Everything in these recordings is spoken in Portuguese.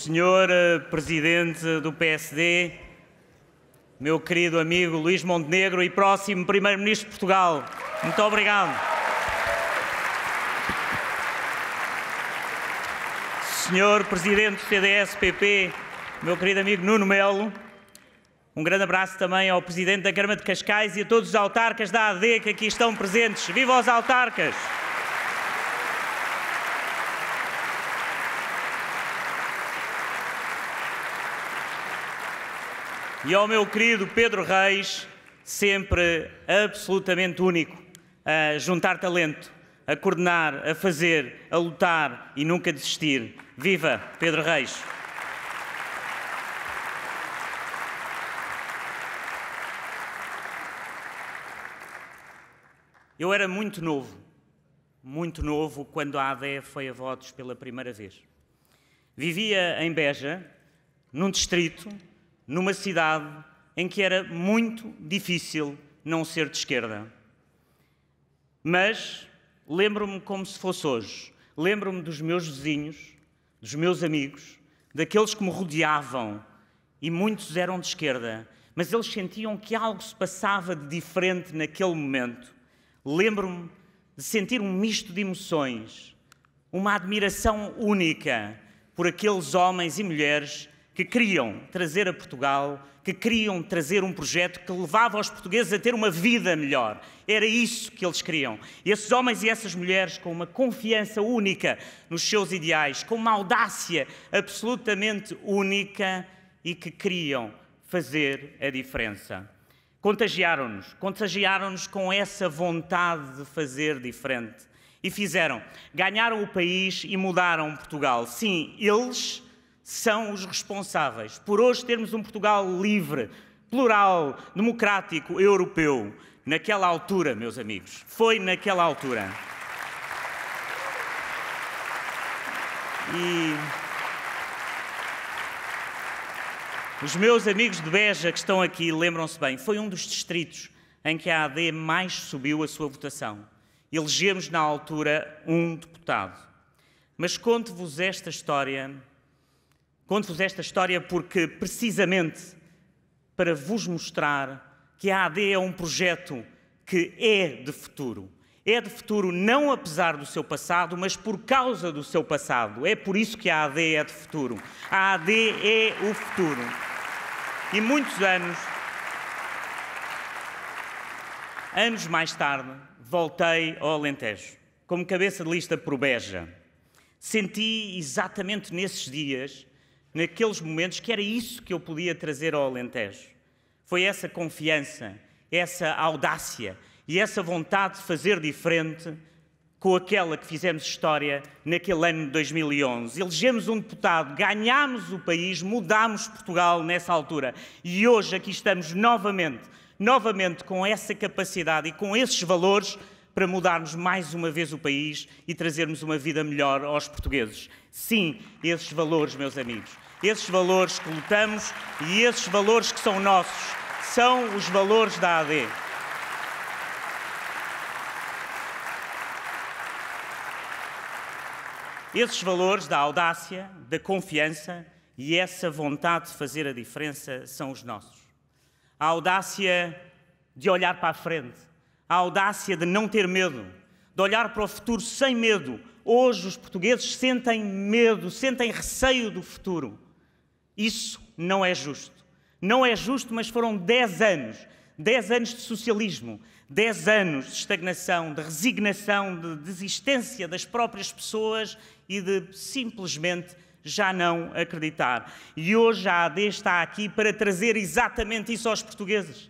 Senhor Presidente do PSD, meu querido amigo Luís Montenegro e próximo Primeiro-Ministro de Portugal, muito obrigado. Senhor Presidente do CDS-PP, meu querido amigo Nuno Melo, um grande abraço também ao Presidente da Câmara de Cascais e a todos os autarcas da AD que aqui estão presentes. Viva os autarcas! E ao meu querido Pedro Reis, sempre absolutamente único, a juntar talento, a coordenar, a fazer, a lutar e nunca desistir. Viva Pedro Reis! Eu era muito novo, quando a AD foi a votos pela primeira vez. Vivia em Beja, num distrito, numa cidade em que era muito difícil não ser de esquerda. Mas lembro-me como se fosse hoje. Lembro-me dos meus vizinhos, dos meus amigos, daqueles que me rodeavam, e muitos eram de esquerda, mas eles sentiam que algo se passava de diferente naquele momento. Lembro-me de sentir um misto de emoções, uma admiração única por aqueles homens e mulheres que queriam trazer a Portugal, que queriam trazer um projeto que levava os portugueses a ter uma vida melhor. Era isso que eles queriam. E esses homens e essas mulheres, com uma confiança única nos seus ideais, com uma audácia absolutamente única e que queriam fazer a diferença. Contagiaram-nos com essa vontade de fazer diferente. E fizeram. Ganharam o país e mudaram Portugal. Sim, eles são os responsáveis por hoje termos um Portugal livre, plural, democrático, europeu. Naquela altura, meus amigos, foi naquela altura. E os meus amigos de Beja que estão aqui lembram-se bem, foi um dos distritos em que a AD mais subiu a sua votação. Elegemos na altura um deputado. Mas conto-vos esta história porque, precisamente, para vos mostrar que a AD é um projeto que é de futuro. É de futuro não apesar do seu passado, mas por causa do seu passado. É por isso que a AD é de futuro. A AD é o futuro. E muitos anos mais tarde, voltei ao Alentejo, como cabeça de lista por Beja. Senti exatamente nesses dias, naqueles momentos, que era isso que eu podia trazer ao Alentejo. Foi essa confiança, essa audácia e essa vontade de fazer diferente com aquela que fizemos história naquele ano de 2011. Elegemos um deputado, ganhámos o país, mudámos Portugal nessa altura. E hoje aqui estamos novamente com essa capacidade e com esses valores para mudarmos mais uma vez o país e trazermos uma vida melhor aos portugueses. Sim, esses valores, meus amigos. Esses valores que lutamos e esses valores que são nossos, são os valores da AD. Esses valores da audácia, da confiança e essa vontade de fazer a diferença são os nossos. A audácia de olhar para a frente, a audácia de não ter medo, de olhar para o futuro sem medo. Hoje os portugueses sentem medo, sentem receio do futuro. Isso não é justo. Não é justo, mas foram 10 anos de socialismo, 10 anos de estagnação, de resignação, de desistência das próprias pessoas e de simplesmente já não acreditar. E hoje a AD está aqui para trazer exatamente isso aos portugueses.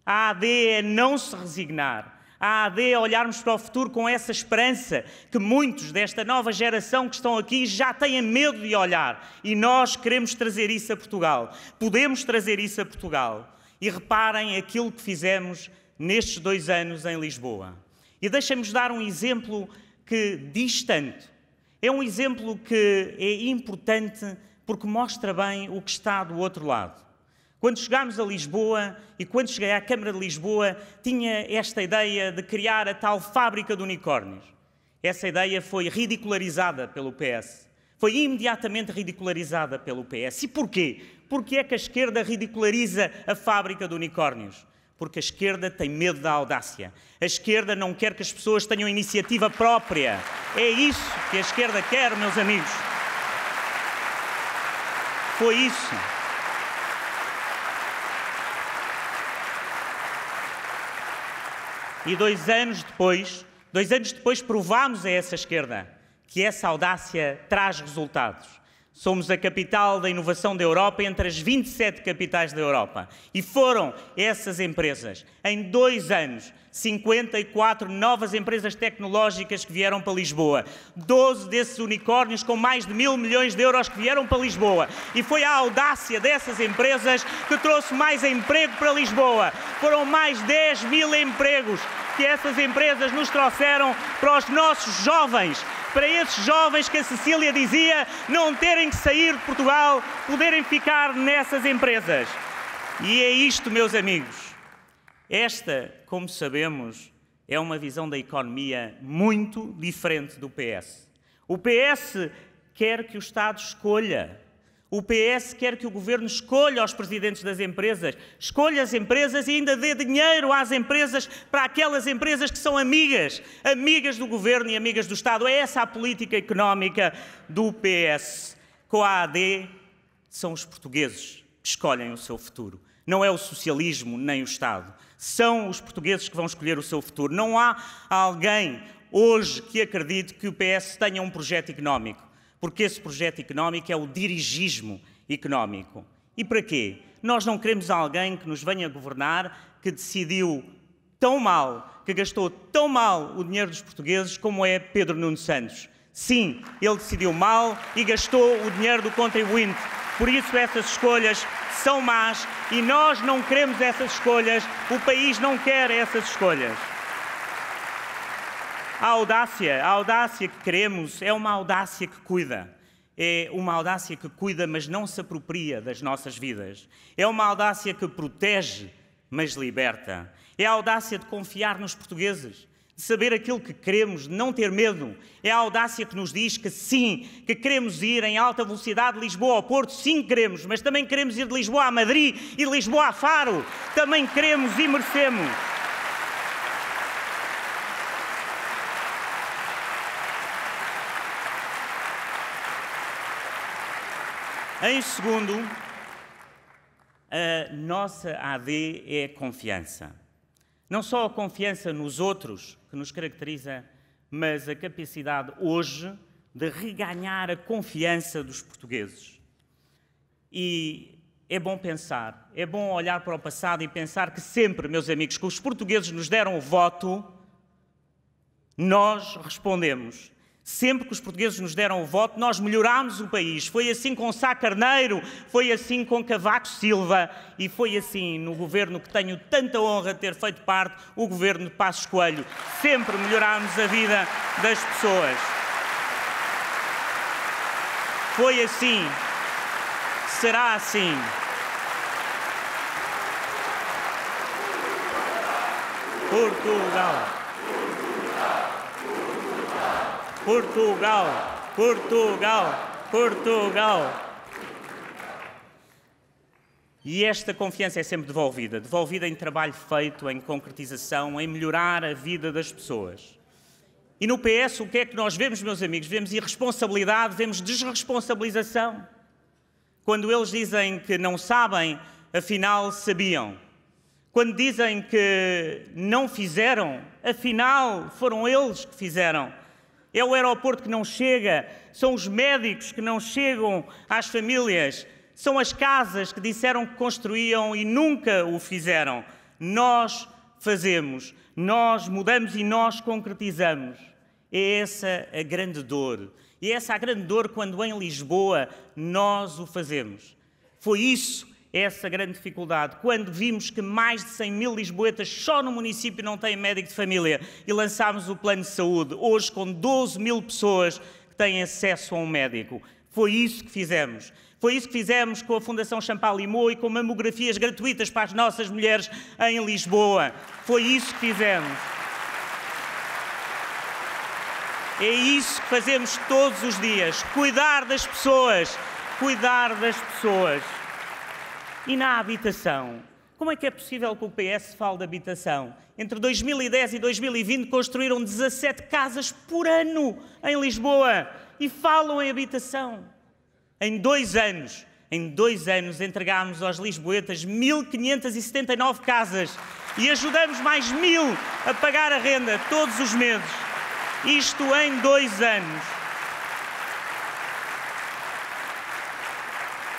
A AD é não se resignar. A AD é olharmos para o futuro com essa esperança que muitos desta nova geração que estão aqui já têm medo de olhar. E nós queremos trazer isso a Portugal. Podemos trazer isso a Portugal. E reparem aquilo que fizemos nestes 2 anos em Lisboa. E deixem-nos dar um exemplo que diz tanto. É um exemplo que é importante porque mostra bem o que está do outro lado. Quando chegámos a Lisboa e quando cheguei à Câmara de Lisboa, tinha esta ideia de criar a tal fábrica de unicórnios. Essa ideia foi ridicularizada pelo PS. Foi imediatamente ridicularizada pelo PS. E porquê? Porque é que a esquerda ridiculariza a fábrica de unicórnios? Porque a esquerda tem medo da audácia. A esquerda não quer que as pessoas tenham iniciativa própria. É isso que a esquerda quer, meus amigos. Foi isso. E 2 anos depois provámos a essa esquerda que essa audácia traz resultados. Somos a capital da inovação da Europa entre as 27 capitais da Europa. E foram essas empresas, em 2 anos, 54 novas empresas tecnológicas que vieram para Lisboa. 12 desses unicórnios com mais de 1.000 milhões de euros que vieram para Lisboa. E foi a audácia dessas empresas que trouxe mais emprego para Lisboa. Foram mais 10.000 empregos que essas empresas nos trouxeram para os nossos jovens. Para esses jovens que a Cecília dizia não terem que sair de Portugal, poderem ficar nessas empresas. E é isto, meus amigos. Esta, como sabemos, é uma visão da economia muito diferente do PS. O PS quer que o Estado escolha. O PS quer que o Governo escolha os presidentes das empresas, escolha as empresas e ainda dê dinheiro às empresas para aquelas empresas que são amigas do Governo e amigas do Estado. É essa a política económica do PS. Com a AD, são os portugueses que escolhem o seu futuro. Não é o socialismo nem o Estado. São os portugueses que vão escolher o seu futuro. Não há alguém hoje que acredite que o PS tenha um projeto económico. Porque esse projeto económico é o dirigismo económico. E para quê? Nós não queremos alguém que nos venha governar, que decidiu tão mal, que gastou tão mal o dinheiro dos portugueses como é Pedro Nuno Santos. Sim, ele decidiu mal e gastou o dinheiro do contribuinte. Por isso essas escolhas são más e nós não queremos essas escolhas, o país não quer essas escolhas. A audácia que queremos é uma audácia que cuida. É uma audácia que cuida, mas não se apropria das nossas vidas. É uma audácia que protege, mas liberta. É a audácia de confiar nos portugueses, de saber aquilo que queremos, de não ter medo. É a audácia que nos diz que sim, que queremos ir em alta velocidade de Lisboa ao Porto, sim queremos, mas também queremos ir de Lisboa a Madrid e de Lisboa a Faro. Também queremos e merecemos. Em segundo, a nossa AD é a confiança. Não só a confiança nos outros que nos caracteriza, mas a capacidade hoje de reganhar a confiança dos portugueses. E é bom pensar, é bom olhar para o passado e pensar que sempre, meus amigos, que os portugueses nos deram o voto, nós respondemos. Sempre que os portugueses nos deram o voto, nós melhorámos o país. Foi assim com Sá Carneiro, foi assim com Cavaco Silva e foi assim no governo que tenho tanta honra de ter feito parte, o governo de Passos Coelho. Sempre melhorámos a vida das pessoas. Foi assim. Será assim. Portugal. Portugal, Portugal, Portugal. E esta confiança é sempre devolvida em trabalho feito, em concretização, em melhorar a vida das pessoas. E no PS o que é que nós vemos, meus amigos? Vemos irresponsabilidade, vemos desresponsabilização. Quando eles dizem que não sabem, afinal sabiam. Quando dizem que não fizeram, afinal foram eles que fizeram. É o aeroporto que não chega, são os médicos que não chegam às famílias, são as casas que disseram que construíam e nunca o fizeram. Nós fazemos, nós mudamos e nós concretizamos. É essa a grande dor. E é essa a grande dor quando em Lisboa nós o fazemos. Foi isso. Essa grande dificuldade, quando vimos que mais de 100.000 lisboetas só no município não têm médico de família e lançámos o plano de saúde, hoje com 12.000 pessoas que têm acesso a um médico. Foi isso que fizemos. Foi isso que fizemos com a Fundação Champalimau e com mamografias gratuitas para as nossas mulheres em Lisboa. Foi isso que fizemos. É isso que fazemos todos os dias, cuidar das pessoas, cuidar das pessoas. E na habitação? Como é que é possível que o PS fale de habitação? Entre 2010 e 2020 construíram 17 casas por ano em Lisboa e falam em habitação. Em 2 anos entregámos aos lisboetas 1.579 casas e ajudamos mais 1.000 a pagar a renda todos os meses. Isto em 2 anos.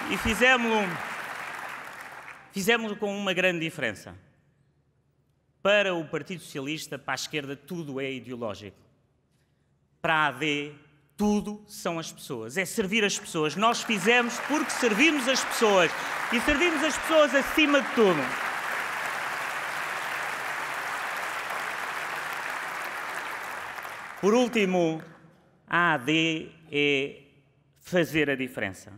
E fizemos-lo com uma grande diferença. Para o Partido Socialista, para a esquerda, tudo é ideológico. Para a AD, tudo são as pessoas. É servir as pessoas. Nós fizemos porque servimos as pessoas. E servimos as pessoas acima de tudo. Por último, a AD é fazer a diferença.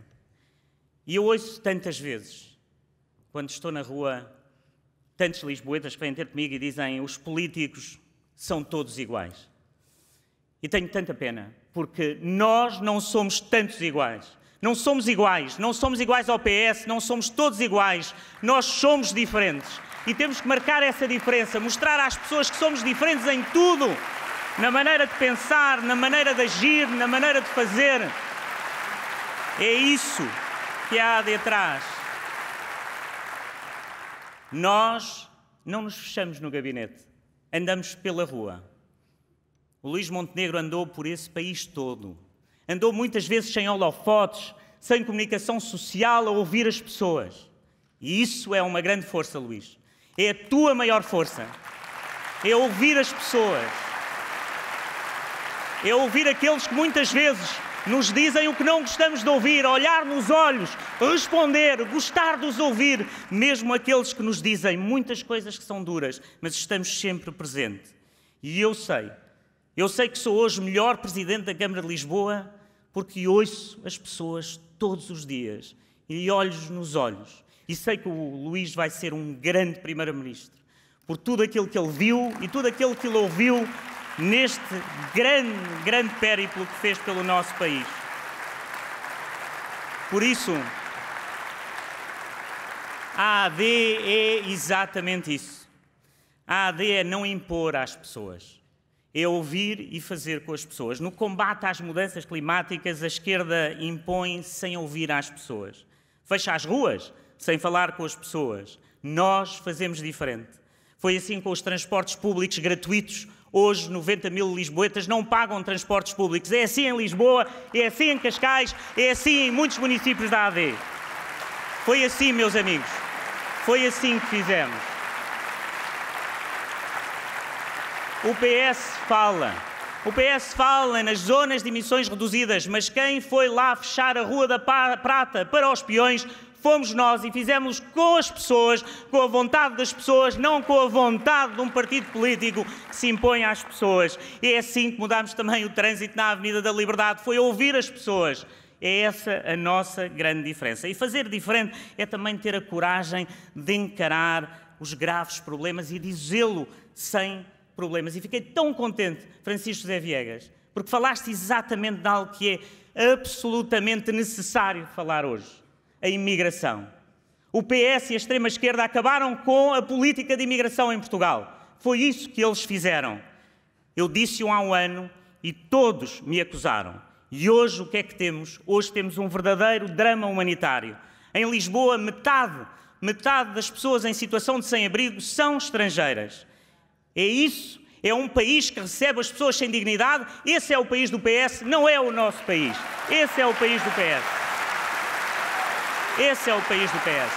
E eu ouço tantas vezes, quando estou na rua, tantos lisboetas que vêm ter comigo e dizem os políticos são todos iguais. E tenho tanta pena, porque nós não somos tantos iguais. Não somos iguais ao PS, não somos todos iguais. Nós somos diferentes. E temos que marcar essa diferença, mostrar às pessoas que somos diferentes em tudo. Na maneira de pensar, na maneira de agir, na maneira de fazer. É isso que a AD traz. Nós não nos fechamos no gabinete, andamos pela rua. O Luís Montenegro andou por esse país todo. Andou muitas vezes sem holofotes, sem comunicação social, a ouvir as pessoas. E isso é uma grande força, Luís. É a tua maior força. É ouvir as pessoas. É ouvir aqueles que muitas vezes nos dizem o que não gostamos de ouvir, olhar nos olhos, responder, gostar de os ouvir, mesmo aqueles que nos dizem muitas coisas que são duras, mas estamos sempre presentes. E eu sei que sou hoje o melhor Presidente da Câmara de Lisboa porque ouço as pessoas todos os dias e olho-lhes nos olhos. E sei que o Luís vai ser um grande Primeiro-Ministro por tudo aquilo que ele viu e tudo aquilo que ele ouviu neste grande périplo que fez pelo nosso país. Por isso, a AD é exatamente isso. A AD é não impor às pessoas, é ouvir e fazer com as pessoas. No combate às mudanças climáticas, a esquerda impõe sem ouvir às pessoas. Fecha as ruas sem falar com as pessoas. Nós fazemos diferente. Foi assim com os transportes públicos gratuitos. Hoje, 90.000 lisboetas não pagam transportes públicos. É assim em Lisboa, é assim em Cascais, é assim em muitos municípios da AD. Foi assim, meus amigos. Foi assim que fizemos. O PS fala nas zonas de emissões reduzidas, mas quem foi lá fechar a Rua da Prata para os peões fomos nós e fizemos com as pessoas, com a vontade das pessoas, não com a vontade de um partido político que se impõe às pessoas. É assim que mudámos também o trânsito na Avenida da Liberdade, foi ouvir as pessoas. É essa a nossa grande diferença. E fazer diferente é também ter a coragem de encarar os graves problemas e dizê-lo sem problemas. E fiquei tão contente, Francisco José Viegas, porque falaste exatamente de algo que é absolutamente necessário falar hoje. A imigração. O PS e a extrema-esquerda acabaram com a política de imigração em Portugal. Foi isso que eles fizeram. Eu disse-o há um ano e todos me acusaram. E hoje o que é que temos? Hoje temos um verdadeiro drama humanitário. Em Lisboa, metade das pessoas em situação de sem-abrigo são estrangeiras. É isso? É um país que recebe as pessoas sem dignidade? Esse é o país do PS, não é o nosso país. Esse é o país do PS. Esse é o país do PS.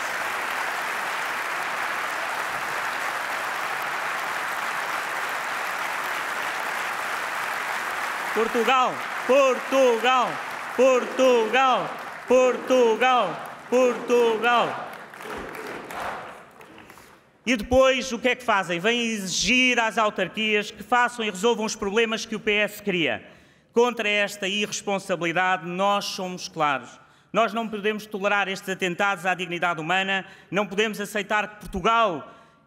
Portugal, Portugal, Portugal, Portugal, Portugal. E depois o que é que fazem? Vêm exigir às autarquias que façam e resolvam os problemas que o PS cria. Contra esta irresponsabilidade, nós somos claros. Nós não podemos tolerar estes atentados à dignidade humana, não podemos aceitar que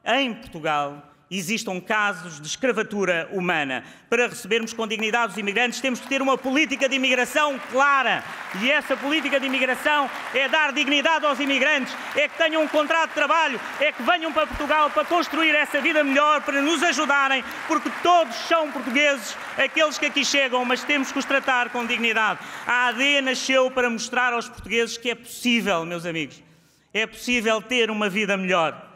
em Portugal, existam casos de escravatura humana. Para recebermos com dignidade os imigrantes, temos que ter uma política de imigração clara. E essa política de imigração é dar dignidade aos imigrantes, é que tenham um contrato de trabalho, é que venham para Portugal para construir essa vida melhor, para nos ajudarem, porque todos são portugueses, aqueles que aqui chegam, mas temos que os tratar com dignidade. A AD nasceu para mostrar aos portugueses que é possível, meus amigos, é possível ter uma vida melhor.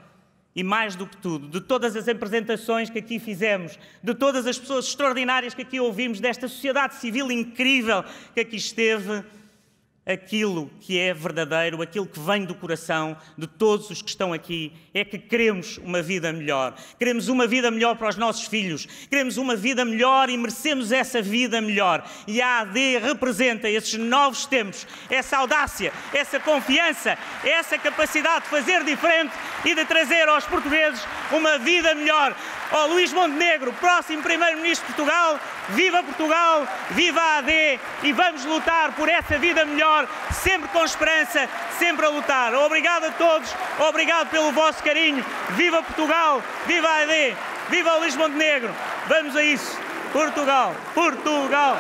E mais do que tudo, de todas as apresentações que aqui fizemos, de todas as pessoas extraordinárias que aqui ouvimos, desta sociedade civil incrível que aqui esteve, aquilo que é verdadeiro, aquilo que vem do coração de todos os que estão aqui, é que queremos uma vida melhor. Queremos uma vida melhor para os nossos filhos. Queremos uma vida melhor e merecemos essa vida melhor. E a AD representa esses novos tempos, essa audácia, essa confiança, essa capacidade de fazer diferente e de trazer aos portugueses uma vida melhor. Ó Luís Montenegro, próximo Primeiro-Ministro de Portugal, viva a AD e vamos lutar por essa vida melhor, sempre com esperança, sempre a lutar. Obrigado a todos, obrigado pelo vosso carinho. Viva Portugal, viva a AD, viva o Luís Montenegro. Vamos a isso. Portugal, Portugal,